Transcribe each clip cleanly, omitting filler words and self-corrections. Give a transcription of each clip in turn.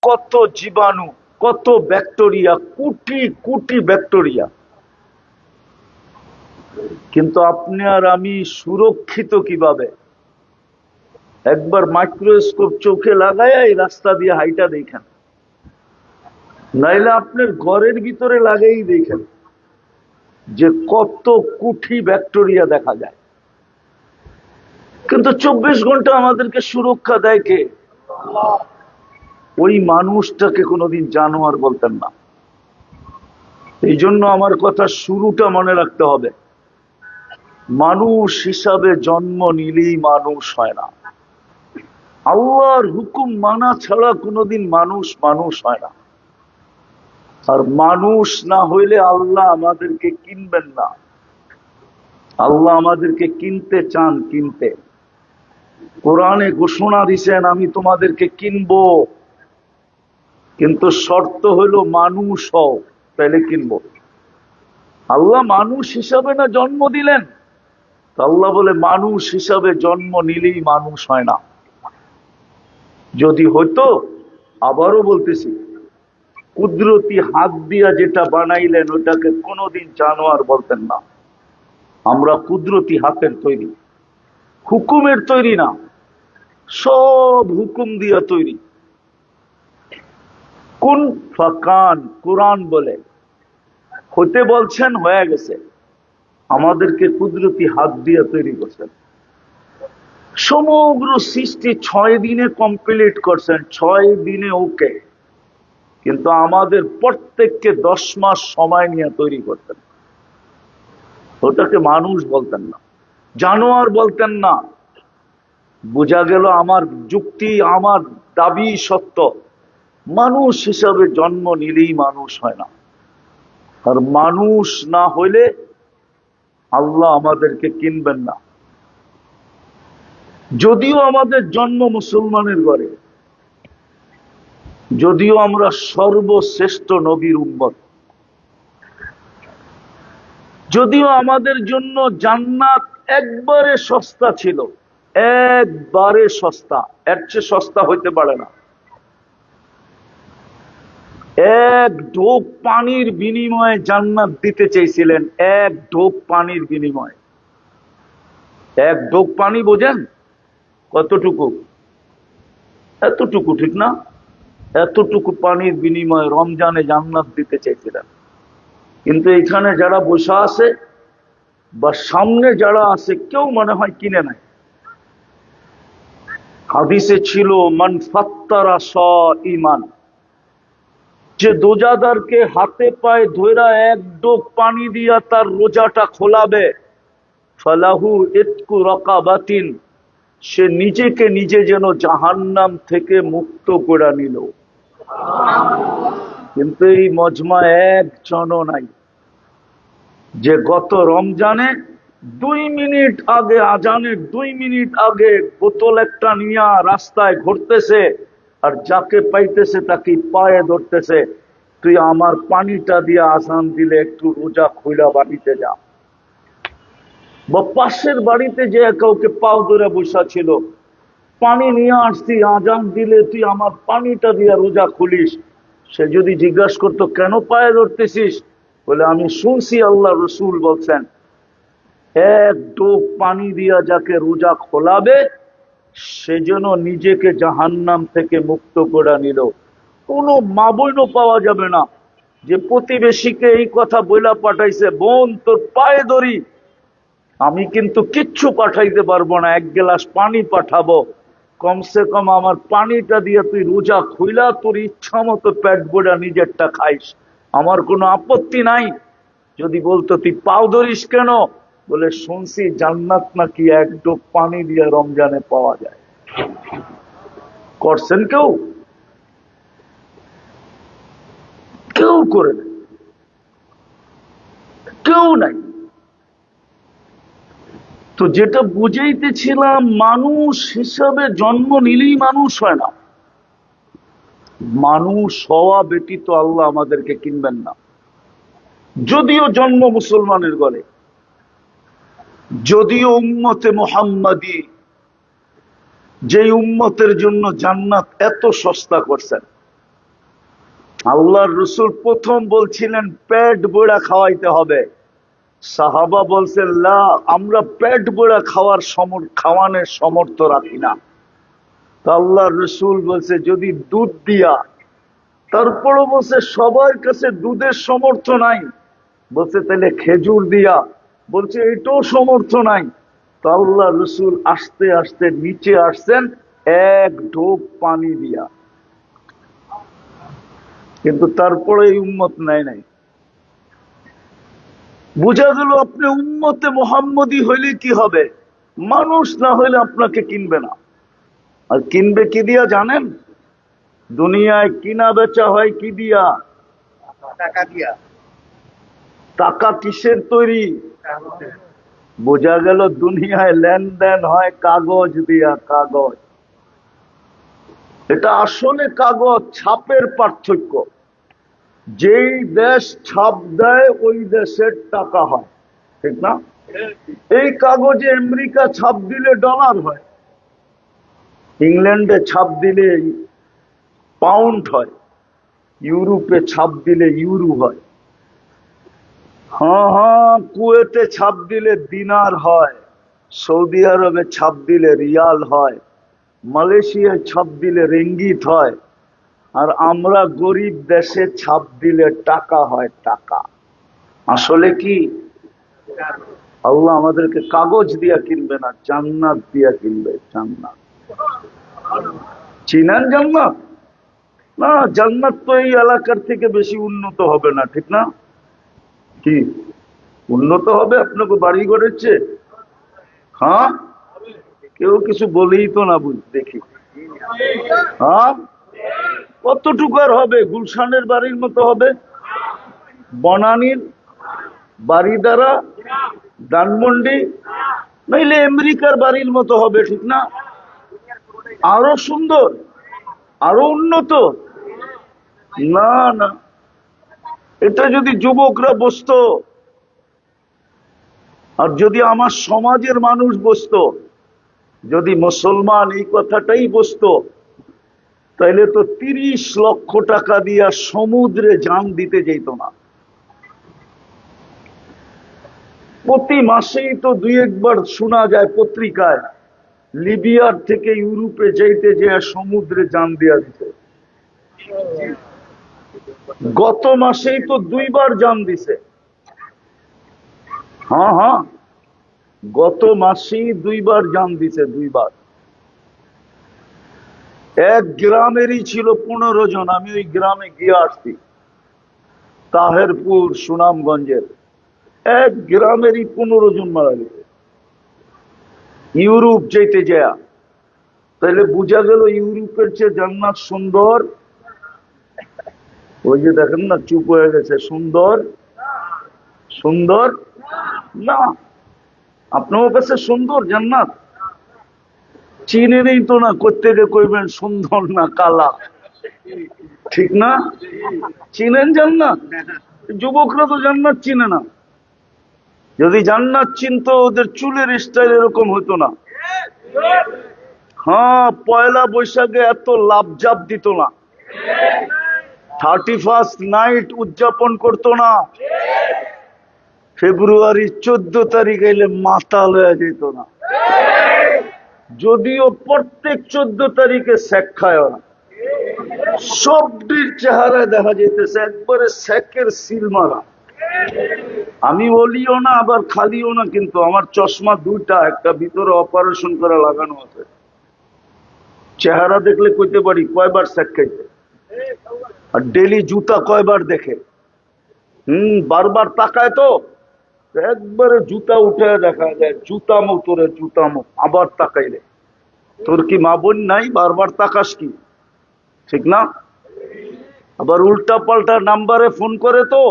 কত জীবাণু, কত ব্যাকটেরিয়া, কোটি কোটি ব্যাকটেরিয়া। কিন্তু আপনি আর আমি সুরক্ষিত কিভাবে? একবার মাইক্রোস্কোপ চোখে লাগায় এই রাস্তা দিয়ে হাইটা দেখেন, নাইলে আপনার ঘরের ভিতরে লাগাই দেখেন যে কত কোটি ব্যাকটেরিয়া দেখা যায়। কিন্তু 24 ঘন্টা আমাদেরকে সুরক্ষা দেয় কে? ওই মানুষটাকে কোনোদিন জানোয়ার বলতেন না। এই জন্য আমার কথা শুরুটা মনে রাখতে হবে, মানুষ হিসাবে জন্ম নিলেই মানুষ হয় না। আল্লাহর হুকুম মানা ছাড়া কোনোদিন মানুষ মানুষ হয় না। আর মানুষ না হইলে আল্লাহ আমাদেরকে কিনবেন না। আল্লাহ আমাদেরকে কিনতে চান, কিনতে। কোরআনে ঘোষণা দিছেন, আমি তোমাদেরকে কিনবো, কিন্তু শর্ত হইল মানুষ হও, তাহলে কিনবো। আল্লাহ মানুষ হিসাবে না জন্ম দিলেন, আল্লাহ বলে মানুষ হিসাবে জন্ম নিলেই মানুষ হয় না। যদি হইতো, আবারও বলতেছি, কুদরতি হাত দিয়া যেটা বানাইলেন ওটাকে কোনোদিন জানোয়ার বলতেন না। আমরা কুদরতি হাতের তৈরি, হুকুমের তৈরি না, সব হুকুম দিয়া তৈরি। কোন ফাকান, কোরআন বলে হতে বলছেন, হয়ে গেছে। আমাদেরকে কুদরতি হাত দিয়ে তৈরি করছেন। সমগ্র সৃষ্টি 6 দিনে কমপ্লিট করছেন, 6 দিনে ওকে। কিন্তু আমাদের প্রত্যেককে 10 মাস সময় নিয়ে তৈরি করতেন। ওটাকে মানুষ বলতেন না, জানোয়ার বলতেন না। বোঝা গেল আমার যুক্তি, আমার দাবি সত্য। মানুষ হিসাবে জন্ম নিলেই মানুষ হয় না। আর মানুষ না হইলে আল্লাহ আমাদেরকে কিনবেন না। যদিও আমাদের জন্ম মুসলমানের ঘরে, যদিও আমরা সর্বশ্রেষ্ঠ নবীর উম্মত, যদিও আমাদের জন্য জান্নাত একবারে সস্তা ছিল, একবারে সস্তা, এর চেয়ে সস্তা হইতে পারে না। এক ঢোক পানির বিনিময়ে জান্নাত দিতে চেয়েছিলেন, এক ঢোক পানির বিনিময়ে। এক ঢোক পানি বোঝেন কতটুকু? এতটুকু, ঠিক না? এতটুকু পানির বিনিময়ে রমজানে জান্নাত দিতে চেয়েছিলেন। কিন্তু এখানে যারা বসে আছে বা সামনে যারা আছে, কেউ মনে হয় কিনে নাই। হাদিসে ছিল, মান ফাত্তারা সাইমান, যে রোজাদারকে হাতে পায়ে ধইরা এক ডোক পানি দিয়া তার রোজাটা খোলাবে, ফালাহু ইতকু রাকাবাতিন, সে নিজেকে নিজে যেন জাহান্নাম থেকে মুক্ত করে নিল। কিন্তু এই মজমা একজনও নাই যে গত রমজানে 2 মিনিট আগে, আজানের 2 মিনিট আগে বোতল একটা নিয়ে রাস্তায় ঘুরতেছে, আর যাকে পাইতেছে তাকে পায়ে ধরতেছে, তুই আমার পানিটা দিয়ে আজান দিলে একটু রোজা খুইলা বাড়িতে যা। বা পাশের বাড়িতে যে কাউকে পাও ধরে বসা ছিল, পানি নিয়ে আসছি, আজান দিলে তুই আমার পানিটা দিয়ে রোজা খুলিস। সে যদি জিজ্ঞাসা করতো কেন পায়ে ধরতেছিস, বলে আমি শুনছি আল্লাহ রসুল বলছেন, এক ঢোক পানি দিয়া যাকে রোজা খোলাবে, সেজন্য নিজেকে জাহান্নাম থেকে মুক্ত করে নিল। কোনো মা বোনও পাওয়া যাবে না যে প্রতিবেশীকে এই কথা বইলা পাঠাইছে, বোন তোর পায়ে ধরি, আমি কিন্তু কিচ্ছু পাঠাইতে পারবো না, 1 গ্লাস পানি পাঠাবো, কমসে কম আমার পানিটা দিয়ে তুই রোজা খুইলা তোর ইচ্ছা মতো পেট ভরা নিজেরটা খাইস, আমার কোনো আপত্তি নাই। যদি বলতো তুই পাও ধরিস কেন, বলে শুনছি জান্নাত নাকি 1 ঢোক পানি দিয়ে রমজানে পাওয়া যায়। করছেন কেউ? কেউ করে নাই, কেউ নাই। তো যেটা বুঝাইতেছিলাম, মানুষ হিসাবে জন্ম নিলেই মানুষ হয় না। মানুষ হওয়া ব্যতীত আল্লাহ আমাদেরকে কিনবেন না। যদিও জন্ম মুসলমানের ঘরে, যদিও উম্মতে মুহাম্মাদি, যে উম্মতের জন্য জান্নাত এত সস্তা করছেন, আল্লাহর রসুল প্রথম বলছিলেন পেট ভরা খাওয়াইতে হবে। সাহাবা বলছেন লা, আমরা পেট ভরা খাওয়ানোর সমর্থ রাখি না। তো আল্লাহর রসুল বলছে যদি দুধ দিয়া, তারপরও বলছে সবার কাছে দুধের সমর্থ নাই, বলছে তাহলে খেজুর দিয়া, বলছে এটাও সমর্থ নাই। তো আল্লাহ রসুল আস্তে আস্তে নিচে আসছেন এক ঢোক পানি দিয়া, কিন্তু তারপরে এই উম্মত নাই। বুঝা গেল আপনি উম্মতে মোহাম্মদী হইলে কি হবে, মানুষ না হইলে আপনাকে কিনবে না। আর কিনবে কি দিয়া জানেন? দুনিয়ায় কিনা বেচা হয় কি দিয়া? টাকা দিয়া। টাকা কিসের তৈরি? বোঝা গেল দুনিয়ায় লেনদেন হয় কাগজ দিয়া, কাগজ। এটা আসলে কাগজ, ছাপের পার্থক্য। যেই দেশ ছাপ দেয় ওই দেশের টাকা হয়, ঠিক না? এই কাগজে আমেরিকা ছাপ দিলে ডলার হয়, ইংল্যান্ডে ছাপ দিলে পাউন্ড হয়, ইউরোপে ছাপ দিলে ইউরো হয়, হ্যাঁ কুয়েতে ছাপ দিলে দিনার হয়, সৌদি আরবে ছাপ দিলে রিয়াল হয়, মালয়েশিয়ায় ছাপ দিলে রিঙ্গিত হয়, আর আমরা গরিব দেশে ছাপ দিলে টাকা হয়, টাকা। আসলে কি? আল্লাহ আমাদেরকে কাগজ দিয়া কিনবে না, জান্নাত দিয়া কিনবে, জান্নাত। চিনেন জান্নাত? না, জান্নাত তো এই এলাকার থেকে বেশি উন্নত হবে না, ঠিক না? কি উন্নত হবে আপনাকে বাড়ি ঘরের চেয়ে? হ্যাঁ, কেউ কিছু বলেই তো না, দেখি। হ্যাঁ, কতটুকু আর হবে? গুলশানের বাড়ির মতো হবে, বনানীর বাড়ি দ্বারা, ধানমন্ডি, নইলে আমেরিকার বাড়ির মতো হবে, ঠিক না? আরো সুন্দর, আরো উন্নত? না না, এটা যদি যুবকরা বসতো, আর যদি আমার সমাজের মানুষ বসতো, যদি মুসলমান এই কথাটাই বসতো, তাইলে তো 30 লক্ষ টাকা দিয়া সমুদ্রে জান দিতে যেত না। প্রতি মাসেই তো 2-1 বার শোনা যায় পত্রিকায়, লিবিয়ার থেকে ইউরোপে যাইতে যে সমুদ্রে জান দিয়া দিতে। গত মাসেই তো 2 বার জান দিছে। হ্যাঁ, গত মাসেই 2 বার জান দিছে, 2 বার। এক গ্রামেরই ছিল 15 জন, আমি ওই গ্রামে গিয়ে আসছি, তাহেরপুর সুনামগঞ্জের এক গ্রামেরই 15 জন মারা গেছে ইউরোপ যেতে যায়। তাহলে বোঝা গেল ইউরোপের চেয়ে জান্নাত সুন্দর। ওই যে দেখেন না, চুপ হয়ে গেছে, সুন্দর সুন্দর না? আপনার কাছে সুন্দর জান্নাত? চিনে নেই তো না, কোত্থেকে কইবেন সুন্দর না কালা, ঠিক না? চিনেন জান্নাত? যুবকরা তো জান্নাত চিনে না। যদি জান্নাত চিনতো, ওদের চুলের স্টাইল এরকম হতো না। হ্যাঁ, পয়লা বৈশাখে এত লাভজাপ দিত না, 31st নাইট উদযাপন করতো না, ফেব্রুয়ারি 14 তারিখ এলে মাতাল হয়ে যেত না। যদিও প্রত্যেক 14 তারিখে শেখ খায় না, সবটির চেহারায় দেখা যেতেছে একবারে শেখের সিল মারা। আমি বলিও না আবার খালিও না, কিন্তু আমার চশমা 2টা, একটা ভিতরে অপারেশন করে লাগানো আছে। চেহারা দেখলে কইতে পারি কয়বার শেখ খাইতে। আর ডেলি জুতা কয়বার দেখে, বারবার তাকায় তো, একবারে জুতা উঠে দেখা যায়, জুতা মুখ তোরে, জুতা মুখ। আবার তাকাইলে তোর কি মা বোন নাই? বারবার তাকাস কি, ঠিক না? আবার উল্টা পাল্টা নাম্বারে ফোন করে তো,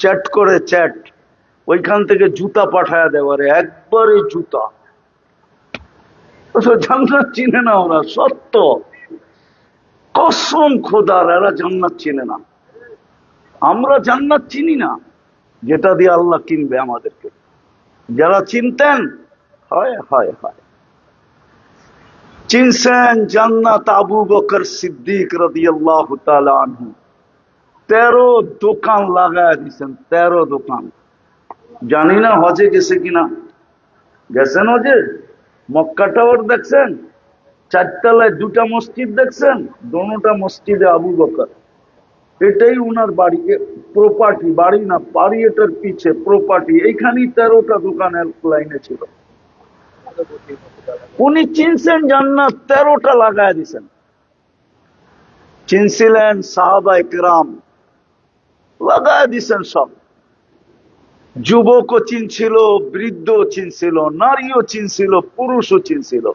চ্যাট করে, চ্যাট, ওইখান থেকে জুতা পাঠায় দেওয়ারে, একবারে জুতা। জান্নাত চিনে না ওরা, সত্য কসম খোদার, এরা জান্নাত চিনে না। আমরা জান্নাত চিনি না, যেটা দিয়ে আল্লাহ কিনবে আমাদেরকে। যারা চিনতেন, হয় হয় হয়, চিনছেন জান্নাত আবু বকর সিদ্দিক রাদিয়াল্লাহু তাআলা আনহু 13 দোকান লাগায় দিয়েছেন। 13 দোকান। জানি না হজে গেছে কিনা। গেছেন হজে? মক্কা টাওয়ার দেখছেন? 4 তলায় 2টা মসজিদ দেখছেন? দোনোটা মসজিদে আবু বকর। এটাই উনার বাড়ি, প্রপার্টি, বাড়ি না, বাড়ি এটার পিছে প্রপার্টি। এইখানেই 13টা দোকানের লাইনে ছিল। উনি চিনছেন জান্নাত, 13টা লাগায় দিছেন। চিনছিলেন সাহাবা ইকরাম, লাগায় দিছেন সব। যুবকও চিনছিল, বৃদ্ধও চিনছিল, নারীও চিনছিল, পুরুষও চিনছিল,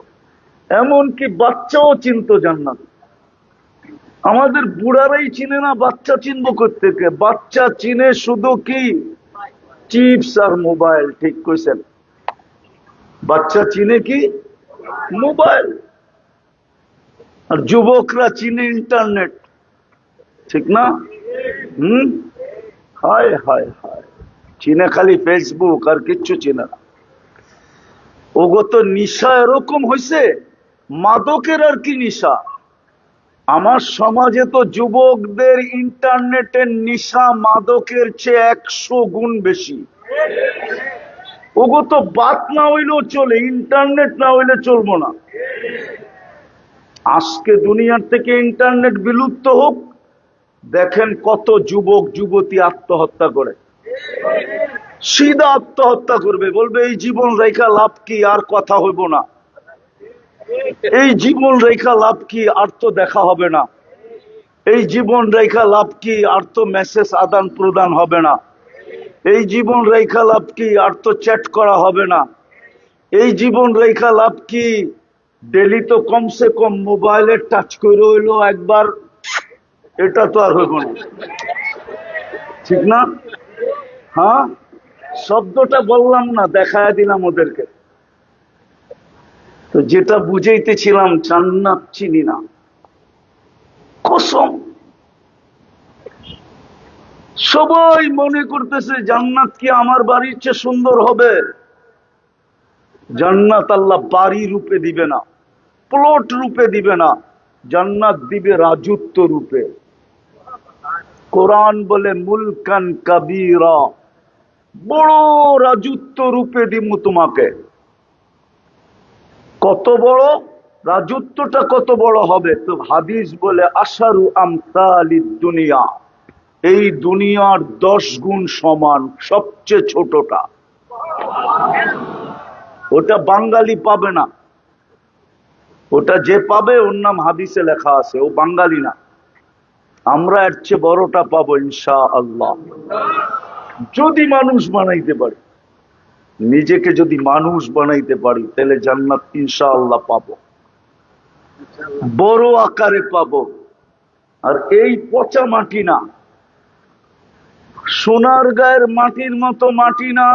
এমনকি বাচ্চাও চিনত জান্নাত। আমাদের বুড়ারাই চিনে না, বাচ্চা চিনবো কোত্থেকে? বাচ্চা চিনে শুধু কি চিপস আর মোবাইল। ঠিক কইছেন? বাচ্চা চিনে কি? মোবাইল। আর যুবকরা চিনে ইন্টারনেট। ঠিক না? হায় হায় হায়, চিনে খালি ফেসবুক, আর কিচ্ছু চিনে না। ওগো তো নিশা এরকম হয়েছে, মাদকের আর কি নিশা। আমার সমাজে তো যুবকদের ইন্টারনেটের নিশা মাদকের চেয়ে 100 গুণ বেশি। ওগো তো বাত না হইলেও চলে, ইন্টারনেট না হইলে চলবো না। আজকে দুনিয়ার থেকে ইন্টারনেট বিলুপ্ত হোক, দেখেন কত যুবক যুবতী আত্মহত্যা করে। সিধা আত্মহত্যা করবে, বলবে এই জীবন রেখা লাভ কি, আর কথা হইব না। এই জীবন রেখা লাভ কি, আর তো দেখা হবে না। এই জীবন রেখা লাভ কি, আর তো মেসেজ আদান প্রদান হবে না। এই জীবন রেখা লাভ কি, আর তো চ্যাট করা হবে না। এই জীবন রেখা লাভ কি, ডেলি তো কমসে কম মোবাইলে টাচ করে হইলো একবার, এটা তো আর হইব না। ঠিক না? হ্যাঁ, শব্দটা বললাম না, দেখায় দিলাম ওদেরকে। তো যেটা বুঝাইতেছিলাম, জান্নাত চিনি না, কসম। সবাই মনে করতেছে জান্নাত কি আমার বাড়ির চেয়ে সুন্দর হবে। জান্নাত আল্লাহ বাড়ি রূপে দিবে না, প্লট রূপে দিবে না, জান্নাত দিবে রাজত্ব রূপে। কোরআন বলে মুলকান কাবীরা, বড় রাজত্ব রূপে দিমু তোমাকে। কত বড় রাজত্বটা, কত বড় হবে? তো হাদিস বলে আশারু আমসালিদ দুনিয়া, এই দুনিয়ার 10 গুণ সমান সবচেয়ে ছোটটা। ওটা বাঙালি পাবে না। ওটা যে পাবে ওর নাম হাদিসে লেখা আছে, ও বাঙালি না। আমরা এর চেয়ে বড়টা পাবো ইনশাআল্লাহ, যদি মানুষ বানাইতে পারি। নিজেকে যদি মানুষ বানাইতে পারি, তাহলে জান্নাত ইনশাআল্লাহ পাবো, বড় আকারে পাবো। আর এই পচা মাটি না, সোনার গায়ের মাটির মতো মাটি না।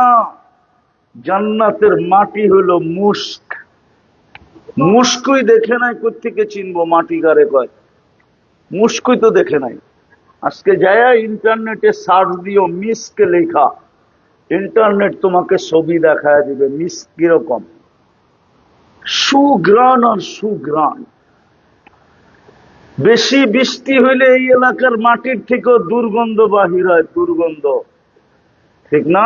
জান্নাতের মাটি হলো মুস্ক। মুস্কই দেখে নাই, কোত্থেকে চিনবো মাটি গারে কয়? মুস্কই তো দেখে নাই। আজকে যায় ইন্টারনেটে সার্চ দিও মিস্ক লেখা, ইন্টারনেট তোমাকে ছবি দেখায় দিবে মিস্ক কিরকম। সুঘ্রাণ আর সুঘ্রাণ। বেশি বৃষ্টি হইলে এই এলাকার মাটির থেকেও দুর্গন্ধ বাহির হয়, দুর্গন্ধ। ঠিক না?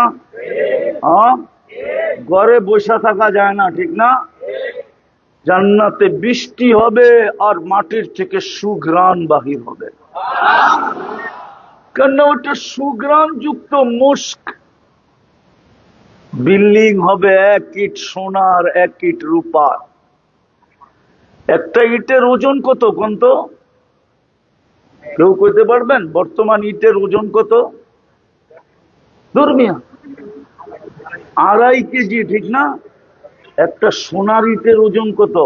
হ্যাঁ, ঘরে বসে থাকা যায় না। ঠিক না? জান্নাতে বৃষ্টি হবে আর মাটির থেকে সুঘ্রাণ বাহির হবে, কেন ওটা সুঘ্রাণ যুক্ত মুস্ক। বিল্ডিং হবে 1 ইট সোনার, 1 ইট রূপার। একটা ইটের ওজন কত কোন তো? কেউ কইতে পারবেন বর্তমান ইটের ওজন কত? দুর্মিয়া 2.5 কেজি। ঠিক না? একটা সোনার ইটের ওজন কত?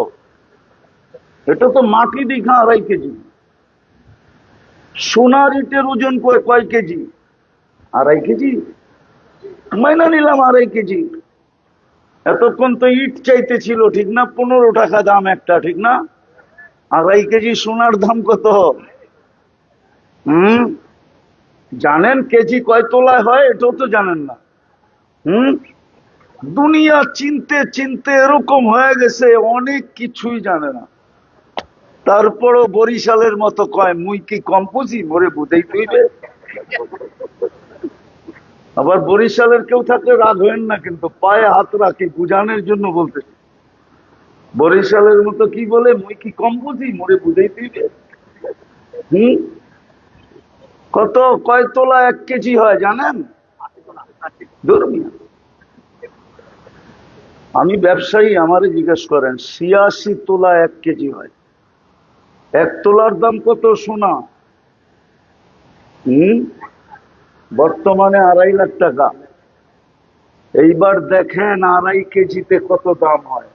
এটা তো মাটি দেখা 2.5 কেজি। সোনার ইটের ওজন কয় কেজি? 2.5 কেজি। মাইনা নিলাম 2.5 কেজি। এতক্ষণ তো ইট চাইতেছিল, ঠিক না? 15 টাকা দাম একটা। ঠিক না? 2.5 কেজি সোনার দাম কত? জানেন কেজি কয় তোলায় হয়? এটাও তো জানেন না। দুনিয়া চিনতে চিনতে এরকম হয়ে গেছে, অনেক কিছুই জানে না। তারপরও বরিশালের মতো কয় মুই কি কম বুঝি, মোরে বুঝেই তুইবে। আবার বরিশালের কেউ থাকলে রাগ হইন না, কিন্তু পায়ে হাত রাখি বুঝানোর জন্য বলতেছি। বরিশালের মতো কি বলে, মুই কি কম বুঝি, মোরে বুঝেই তুইবে। হম, কত কয় তোলা 1 কেজি হয় জানেন? ধর্মীয়। আমি ব্যবসায়ী, আমারে জিজ্ঞেস করেন 86 তোলা 1 কেজি হয়। 1 তোলার দাম কত সোনা? হম, বর্তমানে 2.5 লাখ টাকা। এইবার দেখেন 2.5 কেজিতে কত দাম হয়।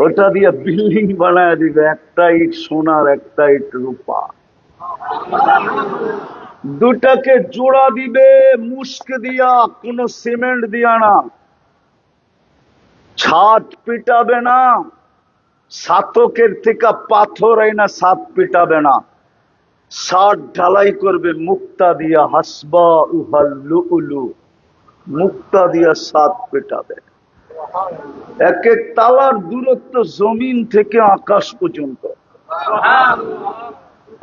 ওটা দিয়ে বিল্ডিং বানায় দিবে, একটা ইট সোনার, একটা ইট রূপা। দুটাকে জোড়া দিবে মুস্ক দিয়া, কোন সিমেন্ট দিয়া না। ছাদ পিটাবে না, ছাতকের থেকে পাথর আইনা ছাদ পিটাবে না, ছাদ ঢালাই করবে মুক্তা দিয়া। হাসবা উহাল্লু, মুক্তা দিয়া ছাদ পিটাবে। এক এক তালার দূরত্ব জমিন থেকে আকাশ পর্যন্ত।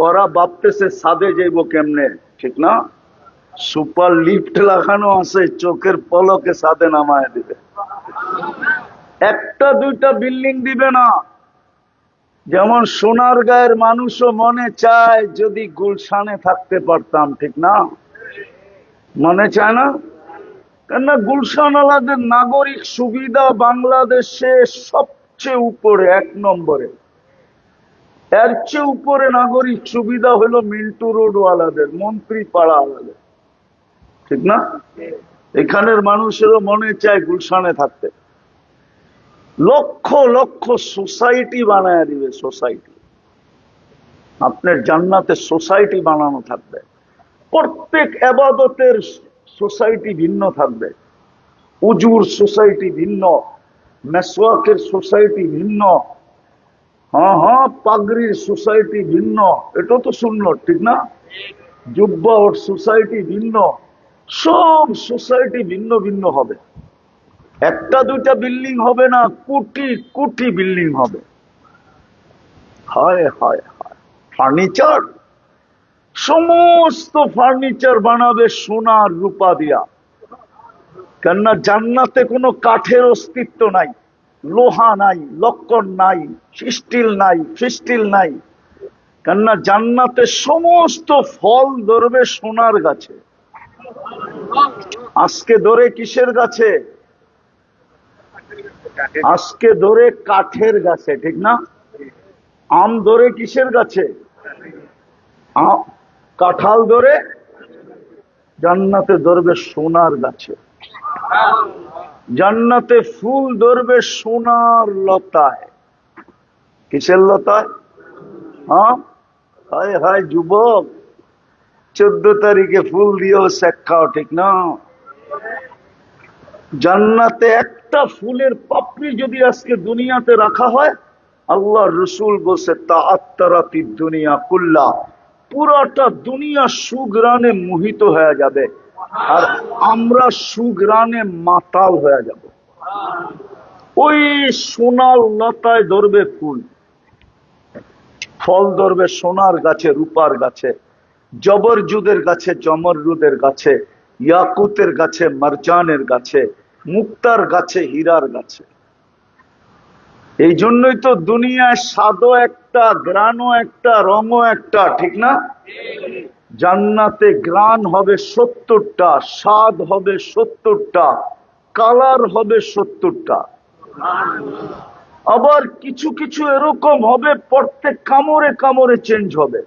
ওরা ভাবতেছে ছাদে যাইব কেমনে, ঠিক না? সুপার লিফট লাগানো আছে, চোখের পলকে ছাদে নামায় দিবে। একটা দুইটা বিল্ডিং দিবে না। যেমন সোনার গায়ের মানুষও মনে চায় যদি গুলশানে থাকতে পারতাম, ঠিক না? মনে চায় না? কেননা গুলশান আলাদের নাগরিক সুবিধা বাংলাদেশে সবচেয়ে উপরে, 1 নম্বরে। এর চেয়ে উপরে নাগরিক সুবিধা হলো মিন্টু রোড ওয়ালাদের, মন্ত্রী পাড়া আলাদের, ঠিক না? এখানের মানুষেরও মনে চায় গুলশানে থাকতে। লক্ষ লক্ষ সোসাইটি বানায় দিবে, সোসাইটি। আপনার জান্নাতে সোসাইটি বানানো থাকবে। প্রত্যেক এবাদতের সোসাইটি ভিন্ন থাকবে। উজুর সোসাইটি ভিন্ন, মেসওয়াকের সোসাইটি ভিন্ন, পাগড়ির সোসাইটি ভিন্ন। এটা তো সুন্নত, ঠিক না? জুব্বা ওর সোসাইটি ভিন্ন। সব সোসাইটি ভিন্ন ভিন্ন হবে। একটা দুইটা বিল্ডিং হবে না, কোটি কোটি বিল্ডিং হবে। হায় হায় হায়। ফার্নিচার, সমস্ত ফার্নিচার বানাবে সোনার রূপা দিয়া। কেননা জান্নাতে কোনো কাঠের অস্তিত্ব নাই, লোহা নাই, লক্কর নাই, স্টিল নাই, ফিস্টিল নাই। কেননা জান্নাতে সমস্ত ফল ধরবে সোনার গাছে। আজকে ধরে কিসের গাছে? আজকে ধরে কাঠের গাছে, ঠিক না? আম ধরে কিসের গাছে? কাঁঠাল ধরে জান্নাতে ধরবে সোনার গাছে। জান্নাতে ফুল ধরবে সোনার লতায়। কিসের লতায়? হায় হায় যুবক, 14 তারিখে ফুল দিয়েও শেখ খাও, ঠিক না? জান্নাতে একটা ফুলের পাপড়ি যদি আজকে দুনিয়াতে রাখা হয়, আল্লাহ রসুল বলছে তাআত্তারাতি দুনিয়া কুল্লা, পুরাটা দুনিয়া সুগ্রানে মোহিত হয়ে যাবে, আর আমরা সুগ্রানে মাতাল হয়ে যাব। ওই সোনার লতায় ধরবে ফুল, ফল ধরবে সোনার গাছে, রূপার গাছে, জবরজুদের গাছে, জমররুদের গাছে, ইয়াকুতের গাছে, মারজানের গাছে, মুক্তার গাছে, হীরার গাছে। এই জন্যই তো দুনিয়ায় স্বাদও একটা, গ্রানও একটা, রঙও একটা, ঠিক না? জান্নাতে গ্রান হবে 70টা, স্বাদ হবে 70টা, কালার হবে 70টা। আবার কিছু কিছু এরকম হবে প্রত্যেক কামড়ে কামড়ে চেঞ্জ হবে।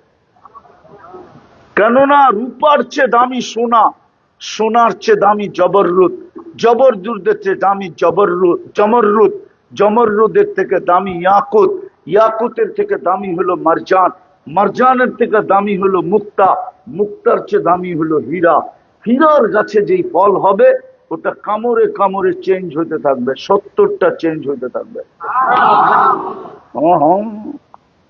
কেননা রূপার চেয়ে দামি সোনা, সোনার চেয়ে দামি জবররুদ, জবরজুদের চেয়ে দামি জমররুদ, জমররুদের থেকে দামি ইয়াকুত, ইয়াকুতের থেকে দামি হলো মারজান, মারজানের থেকে দামি হলো মুক্তা, মুক্তার চেয়ে দামি হলো হীরা। হীরার গাছে যেই ফল হবে ওটা কামড়ে কামড়ে চেঞ্জ হতে থাকবে, 70টা চেঞ্জ হতে থাকবে।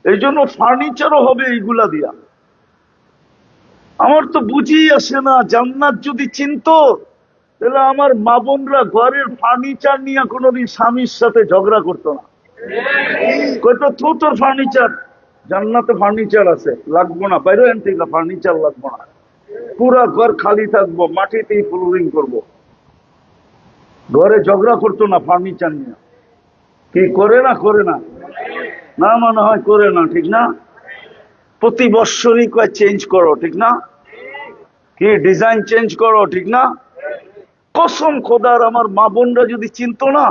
এই জন্য ফার্নিচারও হবে এইগুলা দিয়া। আমার তো বুঝিই আসে না, জান্নাত যদি চিনতো তাহলে আমার মা বোনরা ঘরের ফার্নিচার নিয়ে কোনোদিন স্বামীর সাথে ঝগড়া করতো না। কয়তো তোর ফার্নিচার, জান্নাতে ফার্নিচার আছে, লাগবো না, বাইরে এন থেকে ফার্নিচার লাগবো না, পুরা ঘর খালি থাকবো, মাটিতেই ফ্লোরিং করব। ঘরে ঝগড়া করতো না ফার্নিচার নিয়ে, কি করে না? করে না? না মনে হয় করে না, ঠিক না? প্রতি বৎসরই কয় চেঞ্জ করো, ঠিক না? কি ডিজাইন চেঞ্জ করো, ঠিক না? কসম খোদার, আমার মা বোনরা যদি চিনতো না,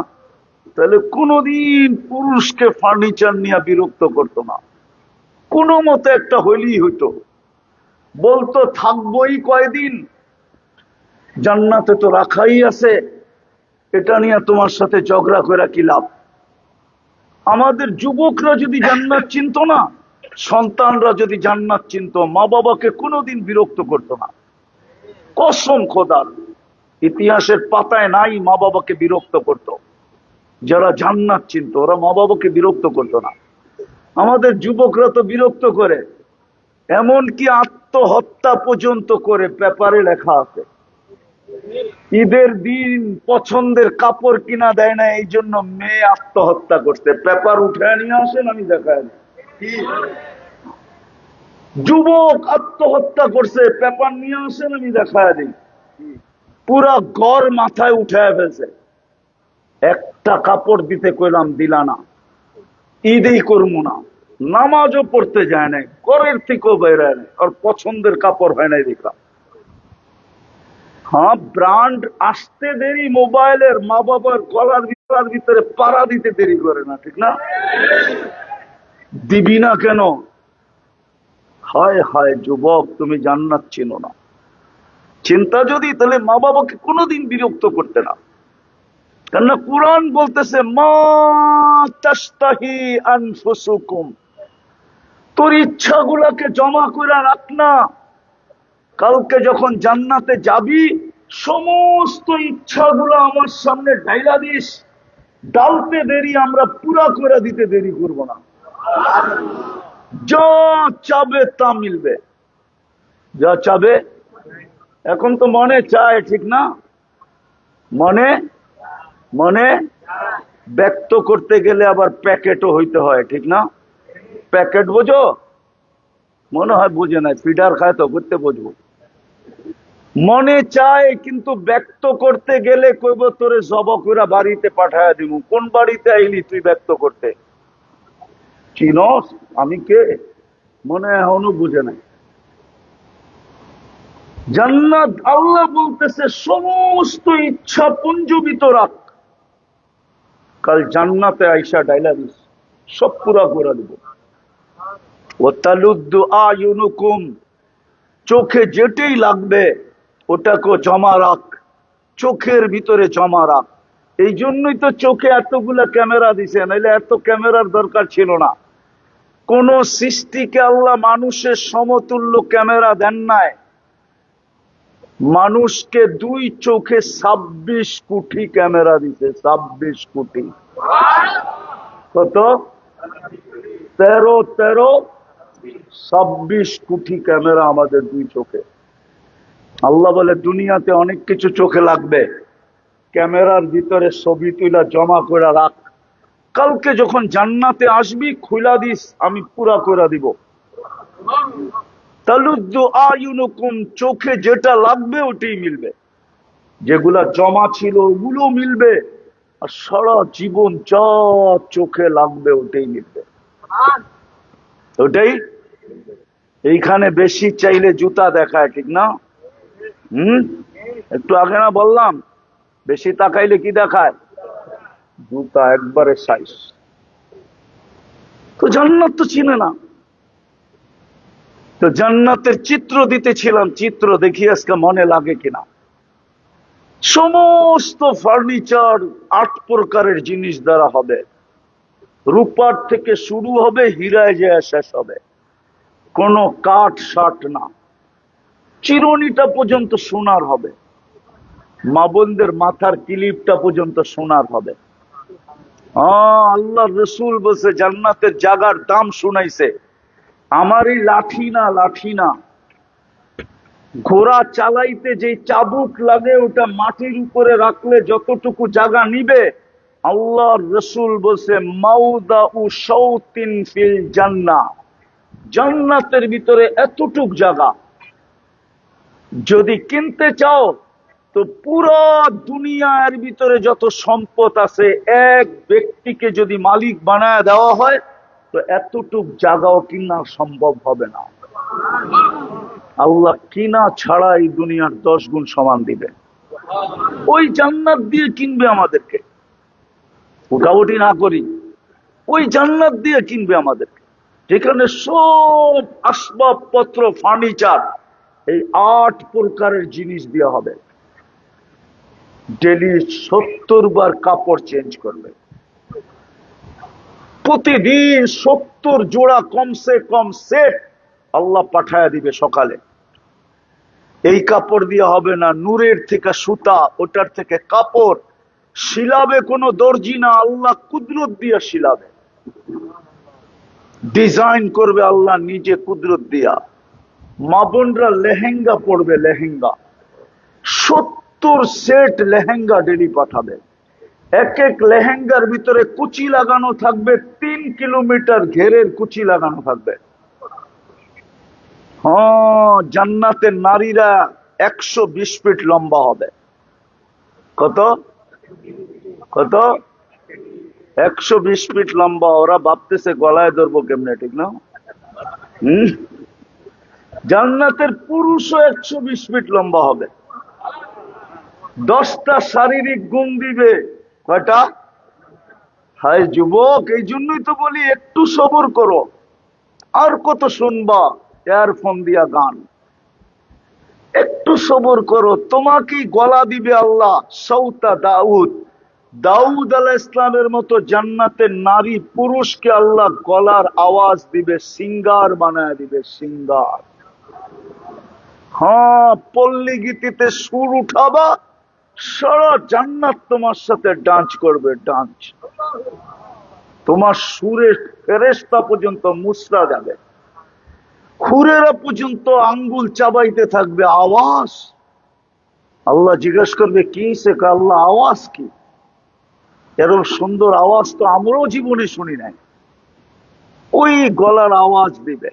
তাহলে কোনোদিন পুরুষকে ফার্নিচার নিয়ে বিরক্ত করতো না। কোনো মতে একটা হইলেই হইতো, বলতো থাকবোই কয়দিন, জান্নাতে তো রাখাই আছে, এটা নিয়ে তোমার সাথে ঝগড়া করে কি লাভ? আমাদের যুবকরা যদি জান্নাত চিনতো না, সন্তানরা যদি জান্নাত চিনতো, মা বাবাকে কোনোদিন বিরক্ত করতো না। কসম খোদার, ইতিহাসের পাতায় নাই মা বাবাকে বিরক্ত করতো। যারা জান্নাত চিনতো ওরা মা বাবাকে বিরক্ত করতো না। আমাদের যুবকরা তো বিরক্ত করে, এমনকি আত্মহত্যা পর্যন্ত করে, পেপারে লেখা আছে। ঈদের দিন পছন্দের কাপড় কিনা দেয় না, এই জন্য মেয়ে আত্মহত্যা করছে। পেপার উঠে নিয়ে আসেন, আমি দেখাই। যুবক আত্মহত্যা করছে, পেপার নিয়ে আসেন, আমি দেখায় দিই। পুরা ঘর মাথায় উঠায় ফেলছে। একটা কাপড় দিতে কইলাম, দিলা না। ঈদেই করবো না, নামাজও পড়তে যায় নাই, ঘরের থেকেও বেরোয় নাই, আর পছন্দের কাপড় হয় নাই দেখলাম। হ্যাঁ, ব্র্যান্ড আসতে দেরি মোবাইলের, মা বাবার গলার ভিতরে পাড়া দিতে দেরি করে না, ঠিক না? দিবি না কেন? হায় হায় যুবক, তুমি জান্নাত চিনো না। চিন্তা যদি, তাহলে মা বাবাকে কোনোদিন বিরক্ত করতে না। কেননা কুরআন বলতেছে, মা তাশতাহি আনফুসুকুম, তোর ইচ্ছাগুলাকে জমা করে রাখ না। কালকে যখন জান্নাতে যাবি, সমস্ত ইচ্ছাগুলো আমার সামনে ঢাইলা দিস। ডালতে দেরি, আমরা পুরা করে দিতে দেরি করব না। যা চাবে তা মিলবে, যা চাবে। এখন তো মনে চায়, ঠিক না? মনে মনে ব্যক্ত করতে গেলে আবার প্যাকেটও হইতে হয়, ঠিক না? প্যাকেট বোঝো? মনে হয় বুঝে নাই, ফিডার খায় তো, করতে বুঝবো। মনে চায়, কিন্তু ব্যক্ত করতে গেলে কইব তোরে জব করে বাড়িতে পাঠায় দিব। কোন বাড়িতে আইলি তুই ব্যক্ত করতে? চিনস আমি কে? মনে এখনো বুঝে নাই। জান্নাত আল্লাহ বলতেছে সমস্ত ইচ্ছা পুঞ্জীবিত রাখ, কাল জান্নাতে আইসা ডাইলা দিস, সব পুরা করে দিব। ওয়াতালুদ্দু আয়ুনুকুম, চোখে যেটাই লাগবে ওটাকে জমা রাখ, চোখের ভিতরে জমা রাখ। এই জন্যই তো চোখে এতগুলা ক্যামেরা দিছে, নাইলে এত ক্যামেরার দরকার ছিল না। কোন সৃষ্টিকে আল্লাহ মানুষের সমতুল্য ক্যামেরা দেন নাই। মানুষকে দুই চোখে 26 কোটি ক্যামেরা দিছে, 26 কোটি। কত? 13 26 কোটি ক্যামেরা আমাদের দুই চোখে। আল্লাহ বলে দুনিয়াতে অনেক কিছু চোখে লাগবে, ক্যামেরার ভিতরে ছবি তুলা জমা করে রাখ, কালকে যখন জান্নাতে আসবি খুলা দিস, আমি পুরা করে দিব। তালুদ্দু আয়ুনুকুম, চোখে যেটা লাগবে ওটাই মিলবে, যেগুলা জমা ছিল ওগুলো মিলবে, আর সারা জীবন যা চোখে লাগবে ওটাই মিলবে, ওটাই। এইখানে বেশি চাইলে জুতা দেখায়, ঠিক না? একটু আগে না বললাম, বেশি তাকাইলে কি দেখায়? জুতা একবারে সাইজ। তো জান্নাত তো চিনে না। তো জান্নাতের চিত্র দিতেছিলাম, চিত্র দেখি আজকে মনে লাগে কিনা। সমস্ত ফার্নিচার 8 প্রকারের জিনিস দ্বারা হবে, রূপার থেকে শুরু হবে, হীরায় যায় শেষ হবে। কোন কাঠ সাট না, চিরুনিটা পর্যন্ত সোনার হবে, মা বোনদের মাথার ক্লিপটা পর্যন্ত সোনার হবে। আল্লাহ রসুল বলছে জান্নাতের জায়গার দাম শুনাইছে। আমারই লাঠি না, লাঠি না, ঘোড়া চালাইতে যে চাবুক লাগে ওটা মাটির উপরে রাখলে যতটুকু জায়গা নিবে, আল্লাহ রসুল বলছে মাউদা উ শাওতিন ফিল জান্নাহ, জান্নাতের ভিতরে এতটুক জায়গা, যদি কিনতে চাও তো পুরো দুনিয়ার ভিতরে যত সম্পদ আছে এক ব্যক্তিকে যদি মালিক বানায় দেওয়া হয় তো এতটুক জায়গাও কিনা সম্ভব হবে না। আল্লাহ কিনা ছাড়া এই দুনিয়ার 10 গুণ সমান দিবে। ওই জান্নাত দিয়ে কিনবে আমাদেরকে, উঠাউঠি না করি, ওই জান্নাত দিয়ে কিনবে আমাদেরকে, যেখানে সব আসবাবপত্র ফার্নিচার এই 8 প্রকারের জিনিস দেওয়া হবে। ডেলি 70 বার কাপড় চেঞ্জ করবে, প্রতিদিন 70 জোড়া কমসে কম সেট আল্লাহ পাঠায়া দিবে সকালে। এই কাপড় দিয়ে হবে না, নূরের থেকে সুতা, ওটার থেকে কাপড় শিলাবে কোনো দর্জি না, আল্লাহ কুদরত দিয়ে শিলাবে, ডিজাইন করবে আল্লাহ নিজে কুদরত দিয়া। মা বোনরা লেহেঙ্গা পরবে, লেহেঙ্গা 70 সেট লেহেঙ্গা ডেলি পাঠাবে। এক এক লেহেঙ্গার ভিতরে কুচি লাগানো থাকবে, 3 কিলোমিটার ঘেরের কুচি লাগানো থাকবে। হ্যাঁ, জান্নাতের নারীরা 120 ফিট লম্বা হবে। কত কত 120 ফিট লম্বা। ওরা ভাবতেছে গলায় ধরবো কেমনে, ঠিক না? জান্নাতের পুরুষও 120 ফিট লম্বা হবে। 10টা শারীরিক গুণ দিবে। কয়টা? হায় যুবক, এই জন্যই তো বলি একটু সবর করো। আর কত শুনবা ইয়ারফোন দিয়া গান? একটু সবর করো, তোমাকেই গলা দিবে আল্লাহ। সৌতা দাউদ, দাউদ আলাইহিস ইসলামের মতো জান্নাতের নারী পুরুষকে আল্লাহ গলার আওয়াজ দিবে, সিঙ্গার বানায় দিবে, সিঙ্গার। হ্যাঁ, পল্লী গীতিতে সুর উঠাবা, সারা জান্নাত তোমার সাথে ডান্স করবে, ডান্স। তোমার সুরে ফেরেশতা পর্যন্ত মুসরা যাবে, খুরেরা পর্যন্ত আঙ্গুল চাবাইতে থাকবে, আওয়াজ। আল্লাহ জিজ্ঞেস করবে কি সে? আল্লাহ আওয়াজ কি? এরকম সুন্দর আওয়াজ তো আমরাও জীবনে শুনি নাই। ওই গলার আওয়াজ দিবে।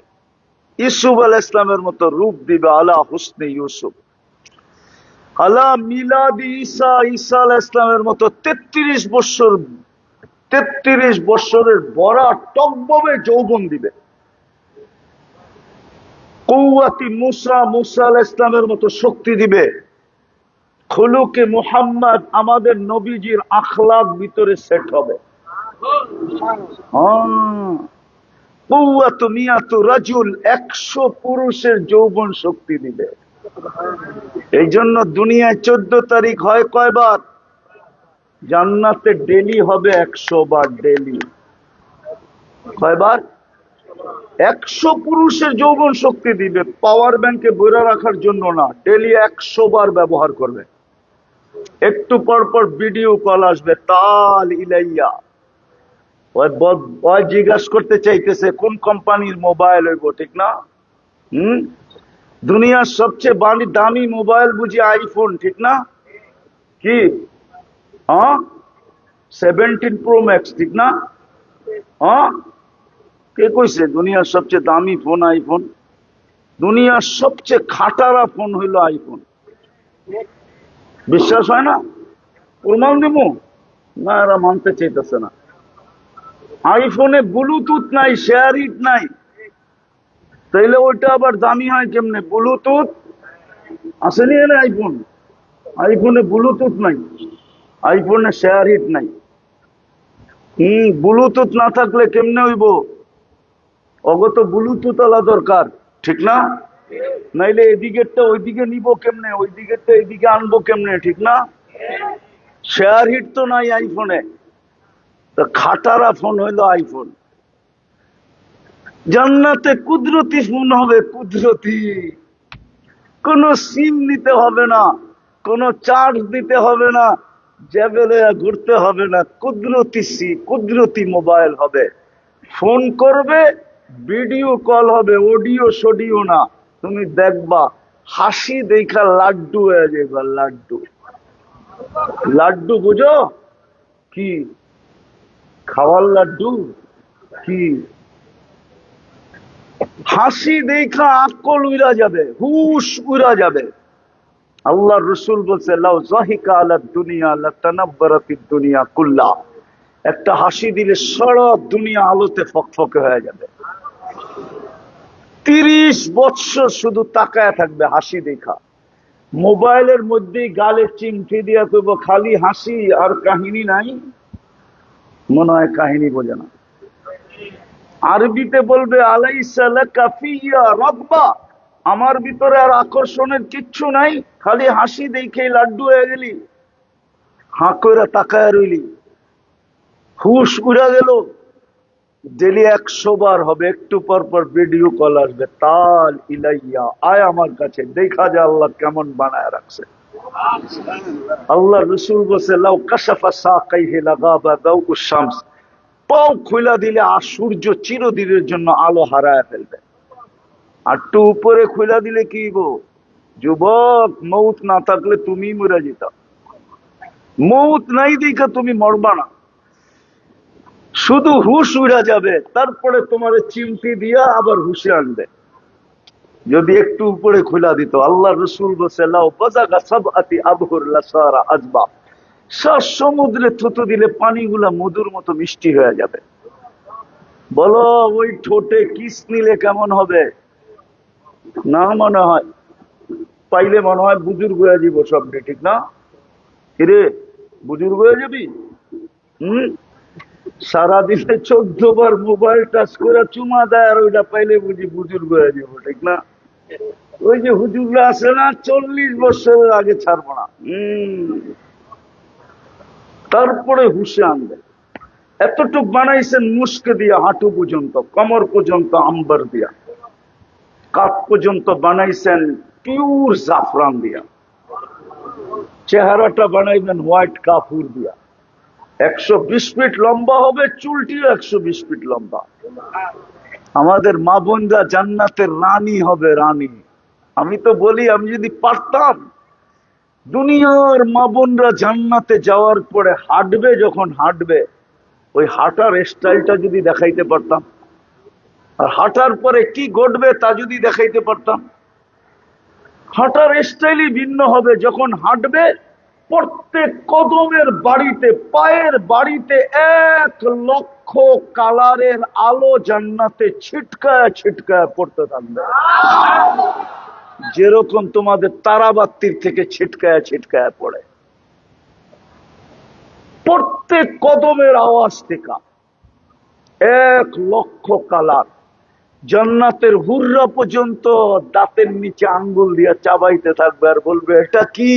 ইউসুফ আলাইহিস ইসলামের মতো রূপ দিবে, আলা হুসনে ইউসুফ, আলা মিলাদি ঈসা, ঈসা আলাইহিস ইসলামের মতো 33 বছরের বড়া টকববে যৌবন দিবে। কুওয়াতি মুসা, মুসা আলাইহিস ইসলামের মতো শক্তি দিবে। খুলুকে মুহাম্মদ, আমাদের নবীজির আখলাক ভিতরে সেট হবে। কুওয়াতু মিয়াতু রাজুল, 100 পুরুষের যৌবন শক্তি দিবে। এই জন্য দুনিয়ায় 14 তারিখ হয় কয়বার? জান্নাতে ডেলি হবে 100 বার, ডেলি। কয়বার? 100 পুরুষের যৌবন শক্তি দিবে। পাওয়ার ব্যাংকে বইরা রাখার জন্য না, ডেলি 100 বার ব্যবহার করবে। একটু পর পর ভিডিও কল আসবে, তাল ইলাইয়া। ওই জিজ্ঞাসা করতে চাইতেছে কোন কোম্পানির মোবাইল হইব, ঠিক না? দুনিয়ার সবচেয়ে দামি মোবাইল বুঝি আইফোন, ঠিক না? কি? 17 প্রো ম্যাক্স, ঠিক না? কে কইছে দুনিয়ার সবচেয়ে দামি ফোন আইফোন? দুনিয়ার সবচেয়ে খাটারা ফোন হইল আইফোন। বিশ্বাস হয় না? প্রমাণ দিব না, এরা মানতে চাইতেছে না। আইফোনে ব্লুটুথ নাই, শেয়ার ইট নাই, তাইলে ওইটা আবার দামি হয় কেমনে? ব্লুটুথ আসেনি এর আইফোন, আইফোনে ব্লুটুথ নাই, আইফোনে শেয়ার ইট নাই। ব্লুটুথ না থাকলে কেমনে হইব? অগত ব্লুটুথ আলা দরকার, ঠিক না? নাইলে এদিকেরটা ওইদিকে নিব কেমনে, ওই দিকেরটা এদিকে আনবো কেমনে, ঠিক না? শেয়ার হিট তো নাই আইফোনে, তো খাটারা ফোন হইলো আইফোন। জান্নাতে কুদরতি ফোন হবে, কুদরতি। কোন সিম নিতে হবে না, কোন চার্জ দিতে হবে না, জ্যাবেলে ঘুরতে হবে না, কুদরতি মোবাইল হবে। ফোন করবে, ভিডিও কল হবে, অডিও সডিও না। তুমি দেখবা হাসি দেখা লাড্ডু হয়ে যাবে, লাড্ডু। লাড্ডু বুঝো কি? খাওয়ার লাড্ডু কি? হাসি দেখা আকল উড়া যাবে, হুশ উড়া যাবে। আল্লাহ রসুল বলছে লাউ যাহিকা আলা দুনিয়া লাতানাব্বারাতিদ দুনিয়া কুল্লা, একটা হাসি দিলে সারা দুনিয়া আলোতে ফকফকে হয়ে যাবে। 30 বছর শুধু তাকায় থাকবে হাসি দেখা। মোবাইলের মধ্যে গালে চিমটি দিয়া করবো খালি হাসি আর কাহিনী নাই, মনে হয় কাহিনী বোঝে না। আরবিতে বলবে আলাইসা লাকা ফিয়া রাব্বা, আমার ভিতরে আর আকর্ষণের কিচ্ছু নাই, খালি হাসি দেখেই লাড্ডু হয়ে গেলি, হাঁ করে তাকায় রইলি, হুশ উড়া গেল। ডেলি 100 বার হবে, একটু পর পর ভিডিও কল আসবে, তাল ইলাইয়া, আয় আমার কাছে, দেখা যায় আল্লাহ কেমন বানায় রাখছে। আল্লাহ রসুল বলছে লাউ কাশাফা সাকাইহি লাগাবা দাউস শামস, পাও খুলা দিলে আর সূর্য চিরদিনের জন্য আলো হারায় ফেলবে। আর একটু উপরে খুলা দিলে কি গো যুবক, মৌত না থাকলে তুমি মরে যেত। মৌত নাই দেখা তুমি মরবা না, শুধু হুশ উড়া যাবে, তারপরে তোমার চিমটি দিয়া আবার হুশে আনবে যদি একটু উপরে খুলা দিত। আল্লাহ রসুল বলছে লাউ বাযাগা সাবআতি আবহুর লাসারা আজবা, সব সমুদ্রে থুতু দিলে পানিগুলা মধুর মতো মিষ্টি হয়ে যাবে। বলো ওই ঠোঁটে কিস নিলে কেমন হবে? না মনে হয়, পাইলে মনে হয় বুজুর্গ হয়ে যাবো সবটা, ঠিক না? কিরে বুজুর্গ হয়ে যাবি? সারাদিনে 14 বার মোবাইল টাচ করে চুমা দেয়, আর ওইটা পাইলে বুঝি বুজুর্গ হয়ে যাবো, ঠিক না? ওই যে হুজুররা আছে না, 40 বছরের আগে ছাড়বো না, তারপরে হুশে আনবে। এতটুক বানাইছেন মুস্কে দিয়া, হাঁটু পর্যন্ত, কমর পর্যন্ত আম্বার দিয়া, কাপ পর্যন্ত বানাইছেন পিওর জাফরান দিয়া, চেহারাটা বানাইবেন হোয়াইট কাপুর দিয়া, 120 ফিট লম্বা হবে, চুলটিও 120 ফিট লম্বা। আমাদের মা বোনরা জান্নাতের রানী হবে, রানী। আমি তো বলি আমি যদি পারতাম, দুনিয়ার মা বোনরা জান্নাতে যাওয়ার পরে হাঁটবে, যখন হাঁটবে ওই হাঁটার স্টাইলটা যদি দেখাইতে পারতাম, আর হাঁটার পরে কি ঘটবে তা যদি দেখাইতে পারতাম। হাঁটার স্টাইলই ভিন্ন হবে, যখন হাঁটবে প্রত্যেক কদমের বাড়িতে, পায়ের বাড়িতে 1,00,000 কালারের আলো জান্নাতে ছিটকায় ছিটকায় পড়তে থাকবে, যেরকম তোমাদের তারাবাতির থেকে ছিটকায় ছিটকায় পড়ে। প্রত্যেক কদমের আওয়াজ থেকে 1,00,000 কালার। জান্নাতের হুররা পর্যন্ত দাঁতের নিচে আঙ্গুল দিয়ে চাবাইতে থাকবে আর বলবে এটা কি?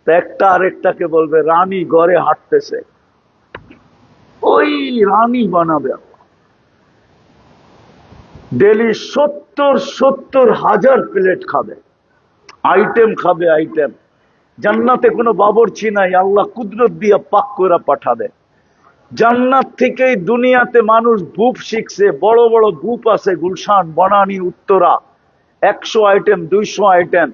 একটা আরেকটাকে বলবে রানী ঘরে হাঁটতেছে, ওই রানী বানাবে। ডেলি 70,000 প্লেট খাবে, আইটেম খাবে, আইটেম। জান্নাতে কোনো বাবরচি নাই, আল্লাহ কুদরত দিয়ে পাক করে পাঠাবে। জান্নাত থেকেই দুনিয়াতে মানুষ বুপ শিখছে, বড় বড় বুপ আছে, গুলশান, বনানী, উত্তরা, 100 আইটেম, 200 আইটেম,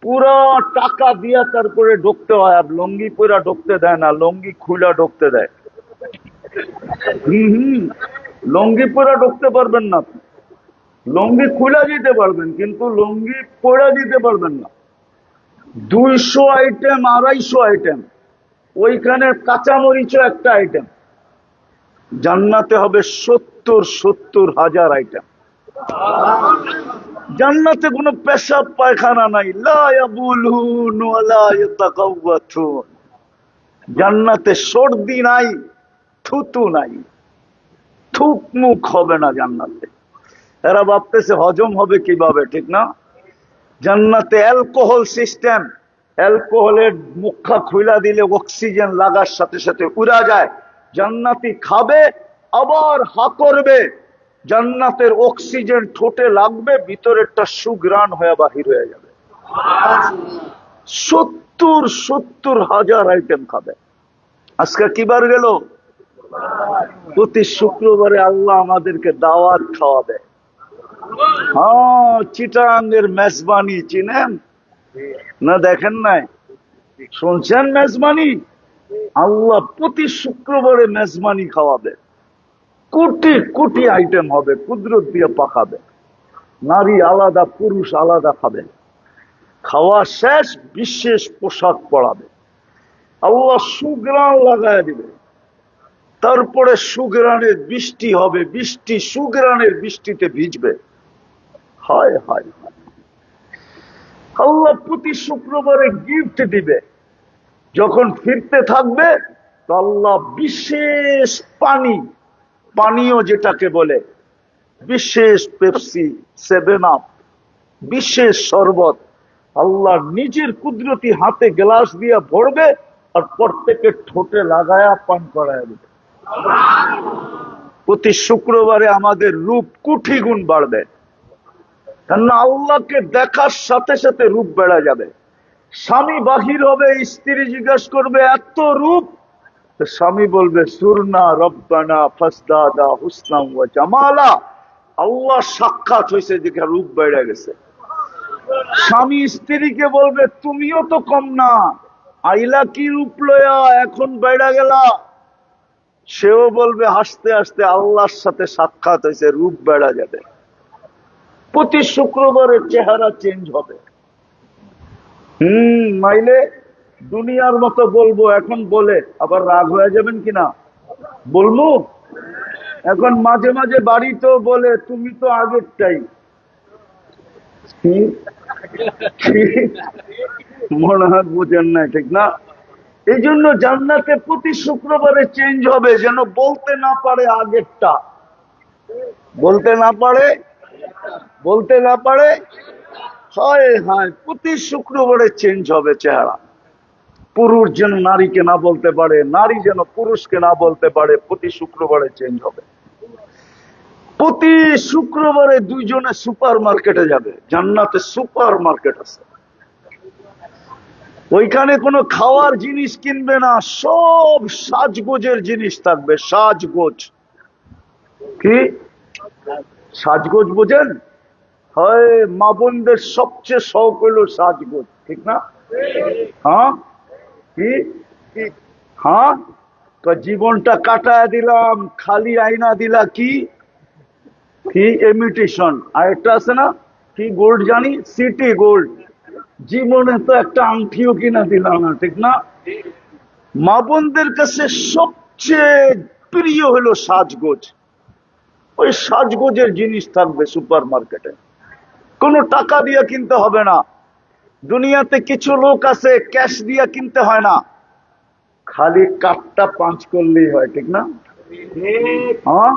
পুরো টাকা দিয়া তারপরে ঢুকতে হয়। আর লঙ্গি পুরা ঢুকতে দেয় না, লঙ্গি খুলা ঢুকতে দেয়। লঙ্গি পুরা ঢুকতে পারবেন না, লঙ্গি খুলা দিতে পারবেন কিন্তু লঙ্গি পড়া দিতে পারবেন না। 200 আইটেম, 250 আইটেম, ওইখানে কাঁচামরিচও একটা আইটেম। জান্নাতে হবে 70,000 আইটেম। জান্নাতে কোনো পেশাব পায়খানা নাই, লা ইয়াবুলুন ওয়ালা ইয়াতাকাওয়াতুন। জান্নাতে সর্দি নাই, থুতু নাই, থুক মুখ হবে না জান্নাতে। এরা ভাবতেছে হজম হবে কিভাবে, ঠিক না? জান্নাতে অ্যালকোহল সিস্টেম, অ্যালকোহলের মুখা খুলা দিলে অক্সিজেন লাগার সাথে সাথে উড়া যায়। জান্নাতি খাবে আবার হা করবে, জান্নাতের অক্সিজেন ঠোঁটে লাগবে, ভিতরেরটা সুগ্রাণ হয়ে বাহির হয়ে যাবে। 70,000 আইটেম খাবে। আজকে কিবার গেল? প্রতি শুক্রবারে আল্লাহ আমাদেরকে দাওয়াত খাওয়াবে। হ্যাঁ, চিটাঙ্গের মেজবানি চিনেন না? দেখেন নাই? শুনছেন মেজবানি? আল্লাহ প্রতি শুক্রবারে মেজবানি খাওয়াবে। কোটি কোটি আইটেম হবে, কুদরত দিয়ে পাকাবে। নারী আলাদা, পুরুষ আলাদা খাবে। খাওয়া শেষ, বিশেষ পোশাক পরাবে, আল্লাহ সুগ্রাণ লাগায় দিবে। তারপরে সুগ্রাণের বৃষ্টি হবে, বৃষ্টি সুগ্রাণের বৃষ্টিতে ভিজবে। হায় হায় হায়। আল্লাহ প্রতি শুক্রবারে গিফট দিবে। যখন ফিরতে থাকবে তো আল্লাহ বিশেষ পানি, পানীয় যেটাকে বলে, বিশেষ পেপসি, 7 আপ, বিশেষ শরবত আল্লাহ নিজের কুদরতি হাতে গ্লাস দিয়ে ভরবে আর প্রত্যেকের ঠোঁটে লাগায়া পান করায় দেবে। প্রতি শুক্রবারে আমাদের রূপ কোটি গুণ বাড়বে, কেননা আল্লাহকে দেখার সাথে সাথে রূপ বেড়ে যাবে। স্বামী বাহির হবে, স্ত্রী জিজ্ঞাসা করবে এত রূপ, তো স্বামী বলবে সুরনা রব্বানা ফাসদাদা হুসনাম ওয়া জামালা। আল্লাহ সাক্ষাৎ হয়েছে, দেখে রূপ বেড়ে গেছে। স্বামী স্ত্রীকে বলবে তুমিও তো কম না, আইলা কি রূপ লয়া, এখন বেড়ে গেলা। সেও বলবে হাসতে হাসতে আল্লাহর সাথে সাক্ষাৎ হয়েছে, রূপ বেড়া যাবে। প্রতি শুক্রবারে চেহারা চেঞ্জ হবে। মাইলে দুনিয়ার মতো বলবো, এখন বলে আবার রাগ হয়ে যাবেন কিনা বলবো। এখন মাঝে মাঝে বাড়িতেও বলে তুমি তো আগেরটাই। মনে হয় বুঝেন না, ঠিক না? এই জন্য জান্নাতে প্রতি শুক্রবারে চেঞ্জ হবে, যেন বলতে না পারে আগেরটা, বলতে না পারে, বলতে না পারে। হায় হায়, প্রতি শুক্রবারে চেঞ্জ হবে চেহারা। পুরুষ যেন নারীকে না বলতে পারে, নারী যেন পুরুষকে না বলতে পারে, প্রতি শুক্রবারে চেঞ্জ হবে। প্রতি শুক্রবারে দুইজনে সুপার মার্কেটে যাবে। জান্নাতে সুপার মার্কেট আছে, ওইখানে কোনো খাওয়ার জিনিস কিনবে না, সব সাজগোজের জিনিস থাকবে। সাজগোজ কি? সাজগোজ বোঝেন? হয় মা বোনদের সবচেয়ে শখ হইল সাজগোজ, ঠিক না? হ্যাঁ কি? হ্যাঁ, তো জীবনটা কাটায় দিলাম, খালি আইনা দিলা কি কি ইমিটেশন। আর একটা আছে না কি গোল্ড জানি, সিটি গোল্ড। জীবনে তো একটা আংটিও কিনা দিলাম না, ঠিক না? মা বোনদের কাছে সবচেয়ে প্রিয় হলো সাজগোজ। ওই সাজগোজের জিনিস থাকবে সুপার মার্কেটে, কোনো টাকা দিয়ে কিনতে হবে না। দুনিয়াতে কিছু লোক আছে ক্যাশ দিয়ে কিনতে হয় না, খালি কার্ডটা পাঞ্চ করলেই হয়, ঠিক না? হ্যাঁ।